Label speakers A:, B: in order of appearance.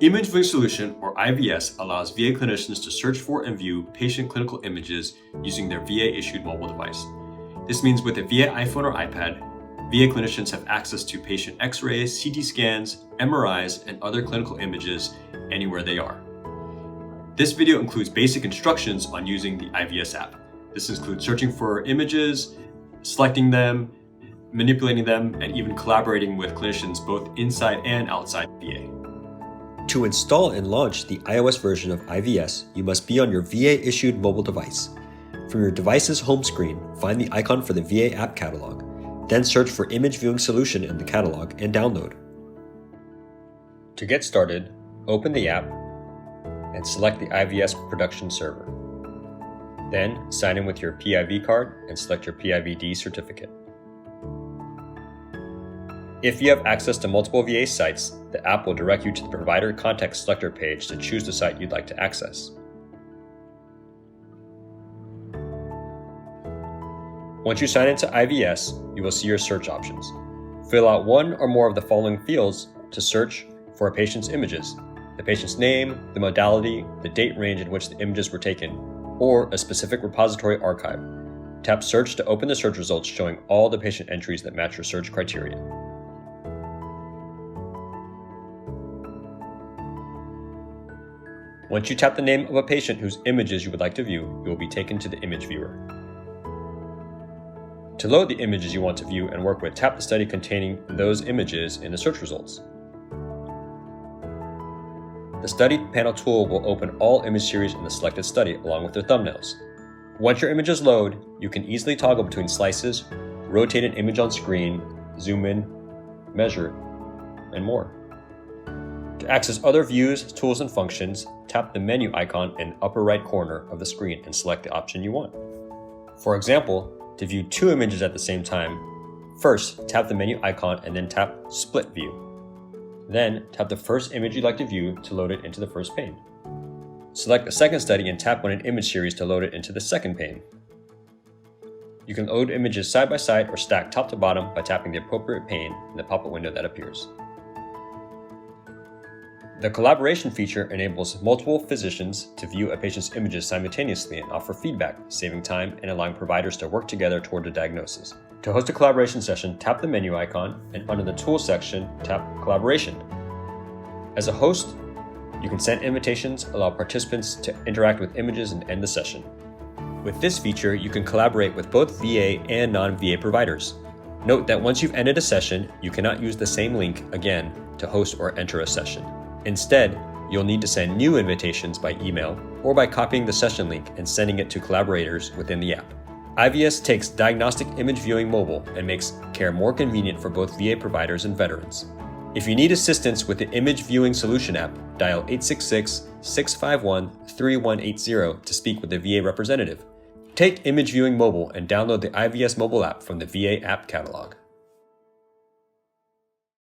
A: Image Viewing Solution, or IVS, allows VA clinicians to search for and view patient clinical images using their VA-issued mobile device. This means with a VA iPhone or iPad, VA clinicians have access to patient X-rays, CT scans, MRIs, and other clinical images anywhere they are. This video includes basic instructions on using the Ivs app. This includes searching for images, selecting them, manipulating them, and even collaborating with clinicians both inside and outside VA.
B: To install and launch the iOS version of IVS, you must be on your VA-issued mobile device. From your device's home screen, find the icon for the VA app catalog, then search for Image Viewing Solution in the catalog and download. To get started, open the app and select the IVS production server. Then sign in with your PIV card and select your PIVD certificate. If you have access to multiple VA sites, the app will direct you to the Provider Contact Selector page to choose the site you'd like to access. Once you sign into IVS, you will see your search options. Fill out one or more of the following fields to search for a patient's images: the patient's name, the modality, the date range in which the images were taken, or a specific repository archive. Tap Search to open the search results showing all the patient entries that match your search criteria. Once you tap the name of a patient whose images you would like to view, you will be taken to the image viewer. To load the images you want to view and work with, tap the study containing those images in the search results. The Study Panel tool will open all image series in the selected study along with their thumbnails. Once your images load, you can easily toggle between slices, rotate an image on screen, zoom in, measure, and more. To access other views, tools, and functions, tap the menu icon in the upper right corner of the screen and select the option you want. For example, to view two images at the same time, first tap the menu icon and then tap Split View. Then tap the first image you'd like to view to load it into the first pane. Select the second study and tap on an image series to load it into the second pane. You can load images side by side or stack top to bottom by tapping the appropriate pane in the pop-up window that appears. The collaboration feature enables multiple physicians to view a patient's images simultaneously and offer feedback, saving time and allowing providers to work together toward a diagnosis. To host a collaboration session, tap the menu icon and under the Tools section, tap Collaboration. As a host, you can send invitations, allow participants to interact with images, and end the session. With this feature, you can collaborate with both VA and non-VA providers. Note that once you've ended a session, you cannot use the same link again to host or enter a session. Instead, you'll need to send new invitations by email or by copying the session link and sending it to collaborators within the app. IVS takes diagnostic image viewing mobile and makes care more convenient for both VA providers and veterans. If you need assistance with the Image Viewing Solution app, dial 866-651-3180 to speak with a VA representative. Take Image Viewing Mobile and download the IVS mobile app from the VA app catalog.